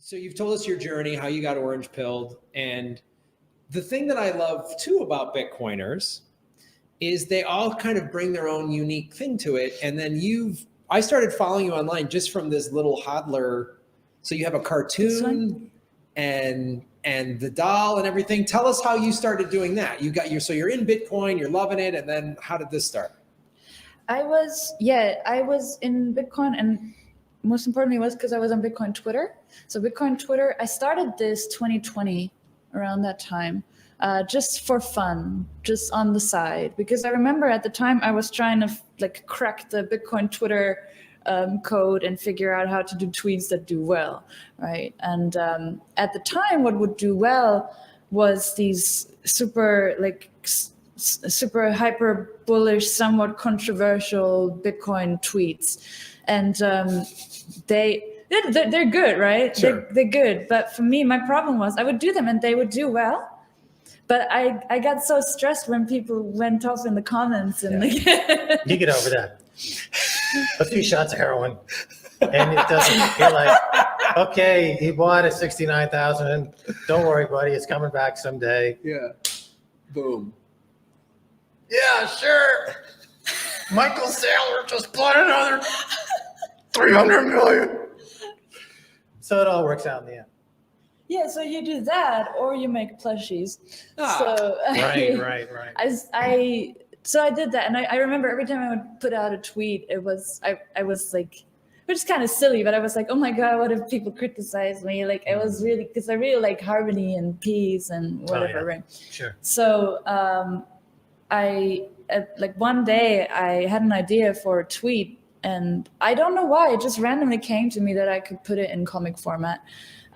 So you've told us your journey, how you got orange pilled. And the thing that I love too about Bitcoiners is they all kind of bring their own unique thing to it. And then I started following you online just from this little hodler. So you have a cartoon and the doll and everything. Tell us how you started doing that. So you're in Bitcoin, you're loving it. And then how did this start? I was in Bitcoin, and most importantly was because I was on Bitcoin Twitter. So Bitcoin Twitter, I started this 2020 around that time, just for fun, just on the side, because I remember at the time I was trying to crack the Bitcoin Twitter code and figure out how to do tweets that do well, right? And at the time, what would do well was these super hyper bullish, somewhat controversial Bitcoin tweets, and they're good, right? Sure. They're good. But for me, my problem was I would do them and they would do well. But I got so stressed when people went off in the comments and You get over that. A few shots of heroin, and it doesn't. You're like, okay, he bought at 69,000. Don't worry, buddy, it's coming back someday. Yeah. Boom. Yeah, sure. Michael Saylor just bought another 300 million. So it all works out in the end. Yeah, so you do that, or you make plushies. So Right. So I did that, and I remember every time I would put out a tweet, I was like, which is kind of silly, but I was like, oh my God, what if people criticize me? Like, I was really, because I really like harmony and peace and whatever, right? Sure. So one day I had an idea for a tweet, and I don't know why, it just randomly came to me that I could put it in comic format.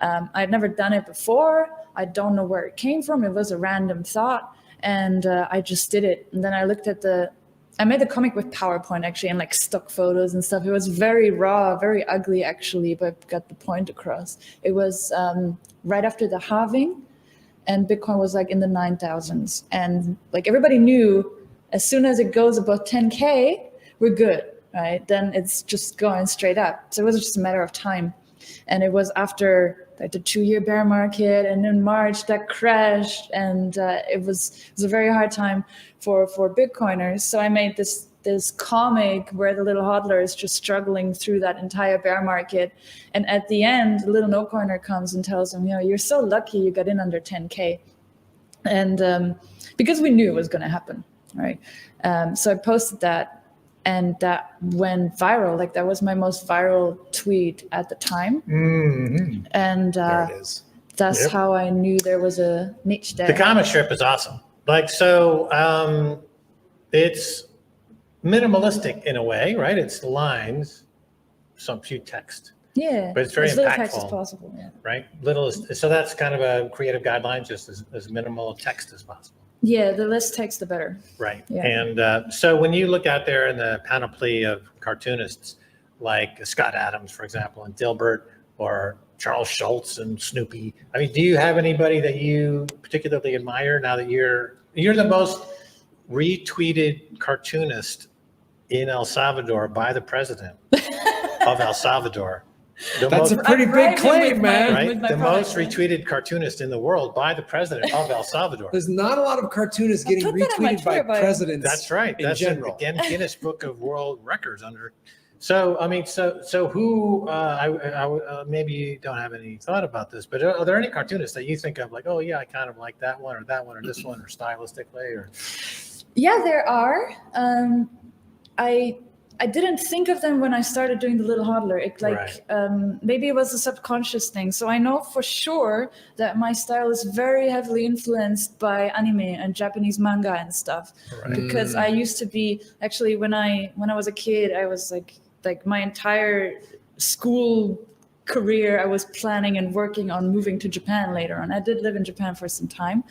I'd never done it before. I don't know where it came from. It was a random thought. And I just did it. And then I looked at I made the comic with PowerPoint actually, and stock photos and stuff. It was very raw, very ugly actually, but got the point across. It was right after the halving, and Bitcoin was in the 9,000s. And everybody knew as soon as it goes above 10K, we're good, right? Then it's just going straight up. So it was just a matter of time. And it was after the 2-year bear market, and in March that crashed, and it was a very hard time for Bitcoiners. So I made this comic where the little hodler is just struggling through that entire bear market, and at the end, the little no coiner comes and tells him, you're so lucky you got in under 10K, and because we knew it was going to happen, right? So I posted that. And that went viral. That was my most viral tweet at the time. Mm-hmm. And there it is. That's how I knew there was a niche there. The comic strip is awesome. It's minimalistic in a way, right? It's lines, some few text. Yeah. But it's very as little impactful, text as possible. Yeah. Right? So that's kind of a creative guideline, just as minimal text as possible. Yeah, the less text, the better. Right. Yeah. And so when you look out there in the panoply of cartoonists like Scott Adams, for example, and Dilbert, or Charles Schultz and Snoopy, I mean, do you have anybody that you particularly admire now that you're the most retweeted cartoonist in El Salvador by the president of El Salvador? That's a pretty big claim, man. Right? The most retweeted cartoonist in the world by the president of El Salvador. There's not a lot of cartoonists getting retweeted by presidents. That's right. That's in the Guinness Book of World Records under. So I mean, so who? Maybe you don't have any thought about this, but are there any cartoonists that you think of oh yeah, I kind of like that one or this one or stylistically or? Yeah, there are. I didn't think of them when I started doing the little hodler. Maybe it was a subconscious thing. So I know for sure that my style is very heavily influenced by anime and Japanese manga and stuff. Right. Because I used to be actually when I was a kid, I was like my entire school career, I was planning and working on moving to Japan later on. I did live in Japan for some time,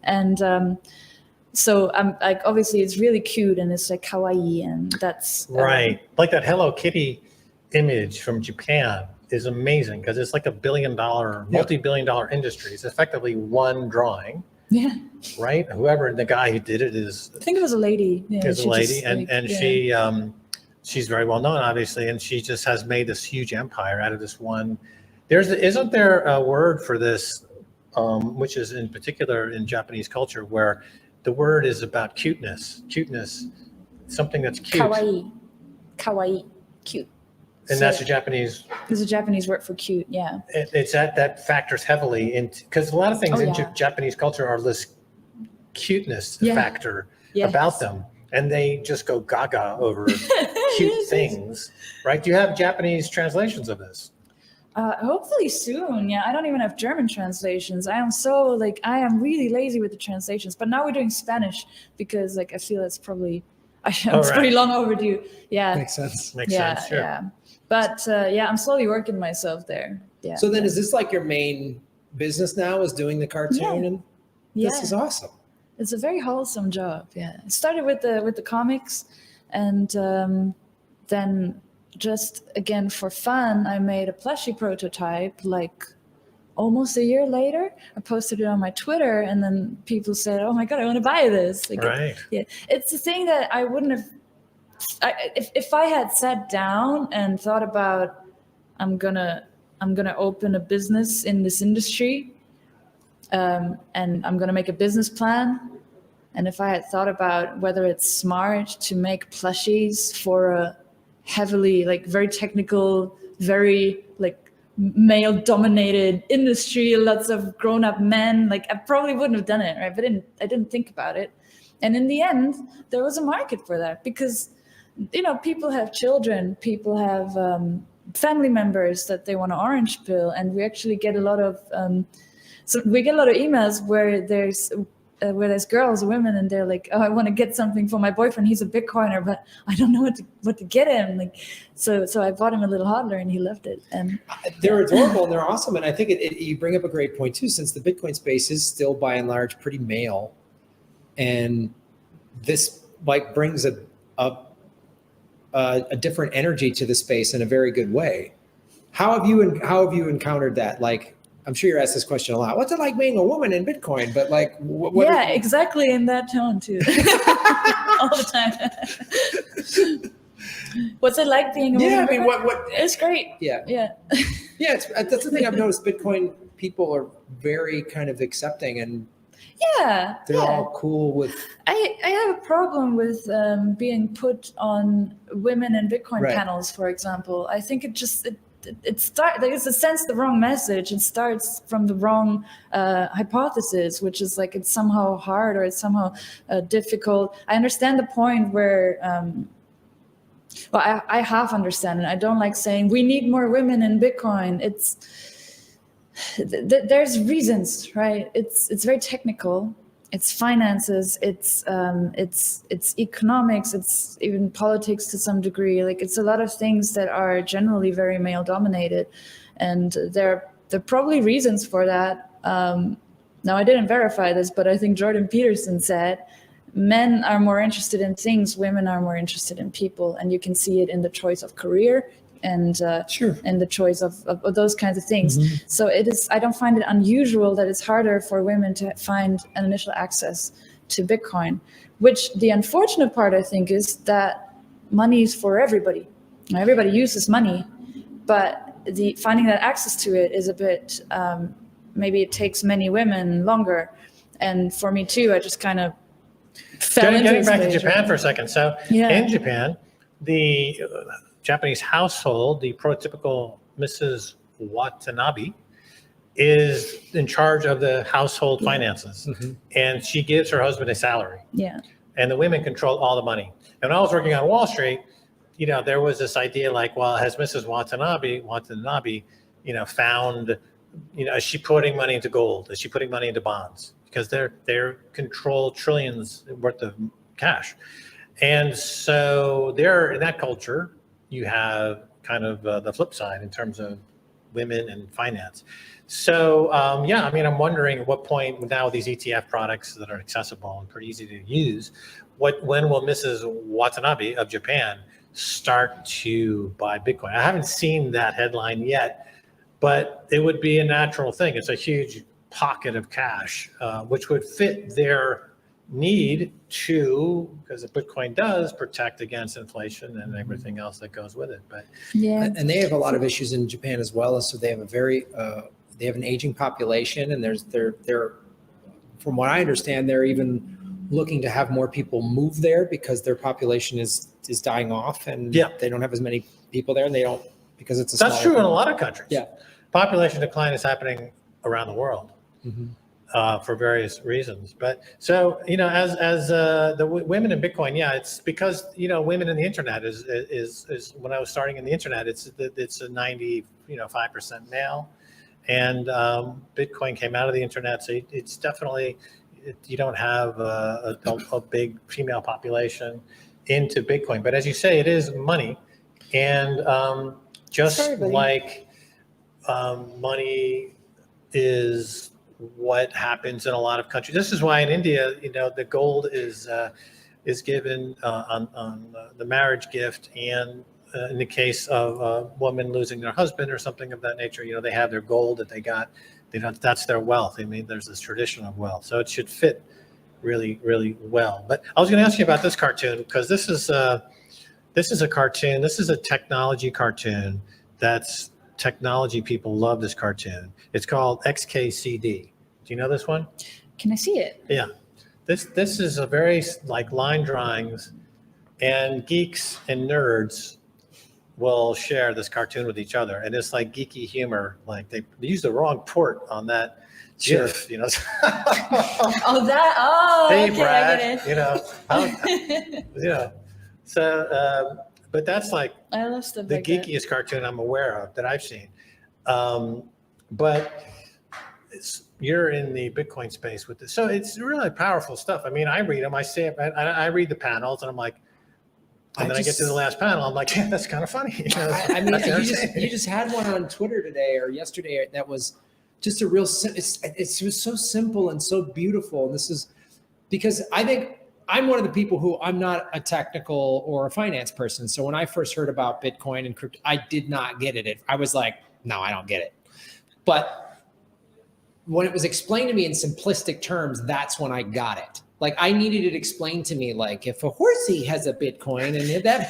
and so I'm obviously it's really cute and it's kawaii, and that's right. That Hello Kitty image from Japan is amazing because it's a multi-billion-dollar industry. It's effectively one drawing. Yeah. Right. Whoever the guy who did it is. I think it was a lady. Yeah, is a lady, she's very well known, obviously, and she just has made this huge empire out of this one Isn't there a word for this, which is in particular in Japanese culture, where the word is about cuteness, something that's cute, Kawaii, cute. and that's a Japanese. There's a Japanese word for cute, yeah. It's that factors heavily into, because a lot of things in Japanese culture are this cuteness factor about them, and they just go gaga over cute things, right? Do you have Japanese translations of this? Hopefully soon. Yeah, I don't even have German translations. I am really lazy with the translations. But now we're doing Spanish because I feel it's probably pretty long overdue. Yeah, makes sense. Makes sense. Sure. Yeah. But I'm slowly working myself there. Yeah. So then, is this like your main business now? Is doing the cartoon? And this is awesome. It's a very wholesome job. Yeah, it started with the comics, and then. Just again for fun, I made a plushie prototype almost a year later. I posted it on my Twitter, and then people said, "Oh my god, I want to buy this!" Right. It's a thing that I wouldn't have. If I had sat down and thought about, I'm gonna open a business in this industry, and I'm gonna make a business plan. And if I had thought about whether it's smart to make plushies for a heavily very technical, very male dominated industry, lots of grown-up men, I probably wouldn't have done it, right? But I didn't think about it. And in the end, there was a market for that because people have children, people have family members that they want to orange pill, and we actually get a lot of emails where there's girls, women, and they're like, "Oh, I want to get something for my boyfriend. He's a Bitcoiner, but I don't know what to get him." So I bought him a little hodler, and he loved it. And they're adorable and they're awesome. And I think you bring up a great point too, since the Bitcoin space is still by and large pretty male, and this brings a different energy to the space in a very good way. How have you encountered that? I'm sure you're asked this question a lot. What's it like being a woman in Bitcoin? But exactly in that tone too, all the time. What's it like being a woman? Yeah, I mean, what? It's great. Yeah. Yeah. Yeah, that's the thing I've noticed. Bitcoin people are very kind of accepting, and they're all cool with. I have a problem with being put on women in Bitcoin panels, for example. I think there's a sense the wrong message. It starts from the wrong hypothesis, which is it's somehow hard or it's somehow difficult. I understand the point where, I half understand it. I don't like saying we need more women in Bitcoin. There's reasons, right? It's very technical. It's finances, it's economics, it's even politics to some degree. It's a lot of things that are generally very male dominated, and there are probably reasons for that. Now I didn't verify this, but I think Jordan Peterson said men are more interested in things, women are more interested in people, and you can see it in the choice of career and and the choice of those kinds of things. Mm-hmm. So I don't find it unusual that it's harder for women to find an initial access to Bitcoin, which the unfortunate part I think is that money is for everybody. Everybody uses money, but finding that access to it is a bit, maybe it takes many women longer. And for me too, I just kind of fell into Getting back to Japan for a second. So in Japan, the Japanese household, the prototypical Mrs. Watanabe is in charge of the household finances, and she gives her husband a salary. Yeah. And the women control all the money. And when I was working on Wall Street, there was this idea has Mrs. Watanabe, found, is she putting money into gold? Is she putting money into bonds? Because they're control trillions worth of cash. And so in that culture, you have kind of the flip side in terms of women and finance. So I'm wondering at what point now these ETF products that are accessible and pretty easy to use, when will Mrs. Watanabe of Japan start to buy Bitcoin? I haven't seen that headline yet, but it would be a natural thing. It's a huge pocket of cash, which would fit their need to, because Bitcoin does protect against inflation and everything else that goes with it. But Yeah. And they have a lot of issues in Japan as well. So they have they have an aging population, and they're from what I understand, they're even looking to have more people move there because their population is dying off, and they don't have as many people there, and they don't, because it's a that's true in a lot of countries. Yeah. Population decline is happening around the world. For various reasons. But so, as the women in Bitcoin, it's because, women in the internet is when I was starting in the internet, it's a 95% male, and Bitcoin came out of the internet. So it's definitely, you don't have a big female population into Bitcoin. But as you say, it is money. And just like money is what happens in a lot of countries. This is why in India, the gold is given on the marriage gift, and in the case of a woman losing their husband or something of that nature, they have their gold that they got. That's their wealth. I mean, there's this tradition of wealth, so it should fit really, really well. But I was going to ask you about this cartoon, because this is a cartoon. This is a technology cartoon. That's technology people love this cartoon. It's called XKCD. Do you know this one? Can I see it? Yeah. This is a very line drawings, and geeks and nerds will share this cartoon with each other. And it's like geeky humor. Like they used the wrong port on that GIF, Oh, that. Oh, hey, okay, Brad, I get it. So, but that's like I love stuff the like geekiest cartoon I'm aware of that I've seen. But you're in the Bitcoin space with this. So it's really powerful stuff. I mean, I read them, I see it, I read the panels, and I'm like, and then I get to the last panel, I'm like, yeah, that's kind of funny. I mean, you just had one on Twitter today or yesterday that was just a real, it's just so simple and so beautiful. And this is because I think I'm one of the people who, I'm not a technical or a finance person. So when I first heard about Bitcoin and crypto, I did not get it. I was like, no, I don't get it. But when it was explained to me in simplistic terms, that's when I got it. Like I needed it explained to me, like if a horsey has a Bitcoin and that,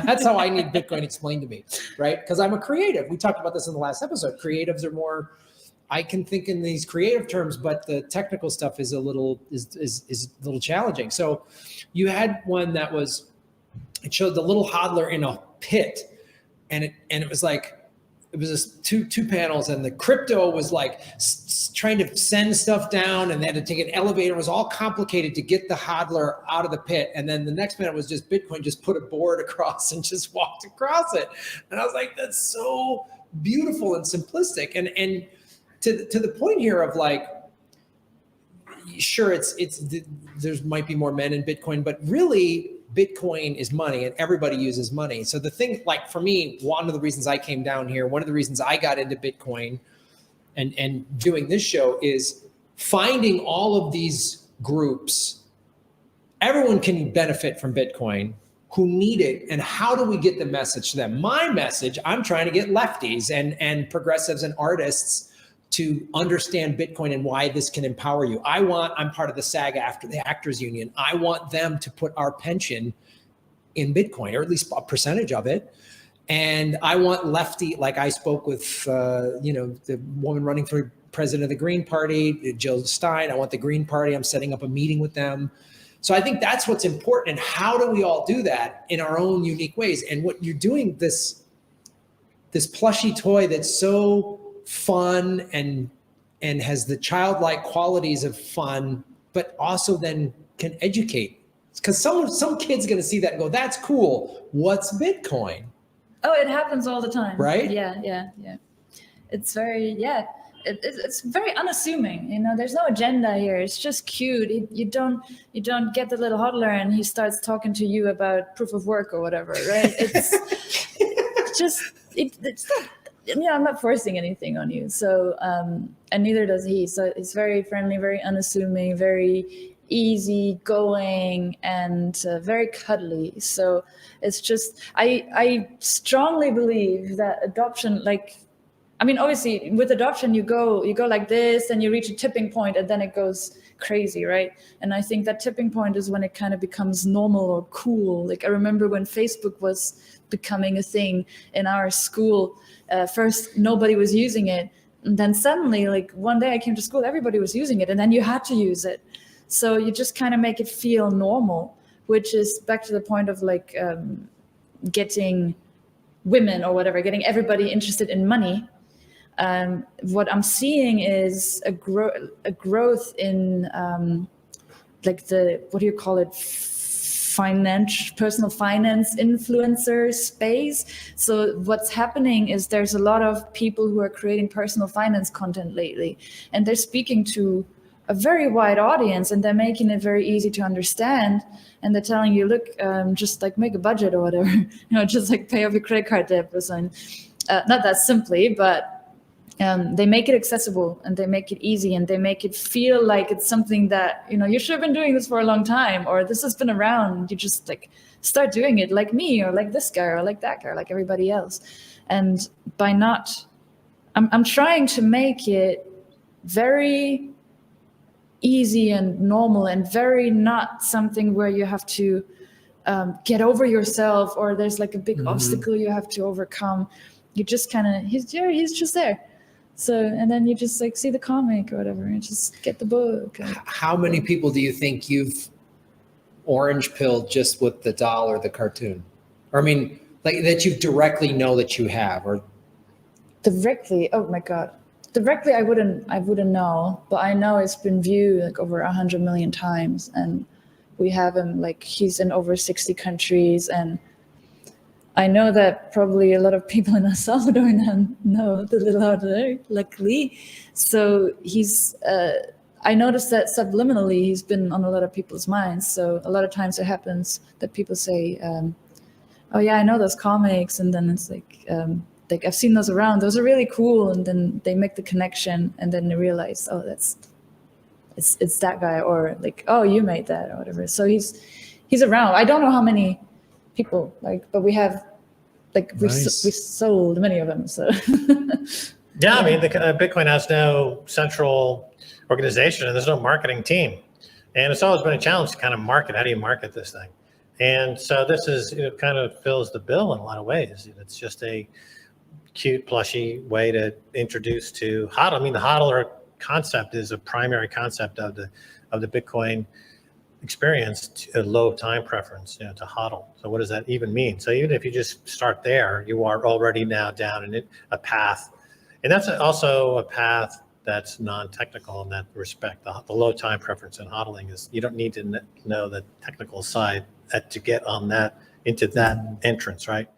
that's how I need Bitcoin explained to me, right? Because I'm a creative. We talked about this in the last episode. Creatives are more, I can think in these creative terms, but the technical stuff is a little challenging. So you had one that it showed the little hodler in a pit, and it was like, it was just two panels, and the crypto was like trying to send stuff down, and they had to take an elevator. It was all complicated to get the hodler out of the pit. And then the next minute was just Bitcoin just put a board across and just walked across it. And I was like, that's so beautiful and simplistic. And to the point here of like, sure, there might be more men in Bitcoin, but really Bitcoin is money and everybody uses money. So the thing, like for me, one of the reasons I came down here, one of the reasons I got into Bitcoin and doing this show is finding all of these groups. Everyone can benefit from Bitcoin who need it. And how do we get the message to them? My message, I'm trying to get lefties and progressives and artists to understand Bitcoin and why this can empower you. I'm part of the SAG after the Actors Union. I want them to put our pension in Bitcoin, or at least a percentage of it. And I want lefty, like I spoke with, the woman running for president of the Green Party, Jill Stein. I want the Green Party. I'm setting up a meeting with them. So I think that's what's important. And how do we all do that in our own unique ways? And what you're doing, this plushy toy that's so fun and has the childlike qualities of fun, but also then can educate. Because some kid's going to see that and go, that's cool. What's Bitcoin? Oh, it happens all the time. Right? Yeah. It's very, it's very unassuming. There's no agenda here. It's just cute. You don't get the little hodler and he starts talking to you about proof of work or whatever, right? It's not, I'm not forcing anything on you. So, and neither does he. So it's very friendly, very unassuming, very easy going, and very cuddly. So it's just, I strongly believe that adoption, like I mean, obviously with adoption, you go like this and you reach a tipping point and then it goes crazy, right? And I think that tipping point is when it kind of becomes normal or cool. Like I remember when Facebook was becoming a thing in our school, first nobody was using it. And then suddenly, like one day I came to school, everybody was using it and then you had to use it. So you just kind of make it feel normal, which is back to the point of like getting women or whatever, getting everybody interested in money. What I'm seeing is a growth in like the, what do you call it, personal finance influencer space. So what's happening is there's a lot of people who are creating personal finance content lately, and they're speaking to a very wide audience, and they're making it very easy to understand. And they're telling you, look, just like make a budget or whatever, just like pay off your credit card debt or something. Not that simply, but they make it accessible and they make it easy and they make it feel like it's something that, you should have been doing this for a long time, or this has been around. You just like start doing it like me or like this guy or like that guy, like everybody else. And by I'm trying to make it very easy and normal and very not something where you have to get over yourself or there's like a big obstacle you have to overcome. You just kind of, he's just there. So, and then you just like see the comic or whatever and just get the book. How many people do you think you've orange pilled just with the doll or the cartoon? Or I mean, like that you directly know that you have, or directly? Oh my God. Directly, I wouldn't know, but I know it's been viewed like over 100 million times, and we have him like he's in over 60 countries, and I know that probably a lot of people in El Salvador now know the little Harder, luckily. So he's, I noticed that subliminally he's been on a lot of people's minds. So a lot of times it happens that people say, oh yeah, I know those comics. And then it's like I've seen those around. Those are really cool. And then they make the connection and then they realize, oh, it's that guy, or like, oh, you made that or whatever. So he's around. I don't know how many people, but we have we sold many of them. So yeah, I mean, the Bitcoin has no central organization and there's no marketing team, and it's always been a challenge to kind of market. How do you market this thing? And so this is, it kind of fills the bill in a lot of ways. It's just a cute, plushy way to introduce to HODL. I mean, the HODLer concept is a primary concept of the Bitcoin experience, a low time preference, to HODL. So what does that even mean? So even if you just start there, you are already now down in a path, and that's also a path that's non-technical in that respect. The low time preference in HODLing is you don't need to know the technical side to get on that into that entrance, right?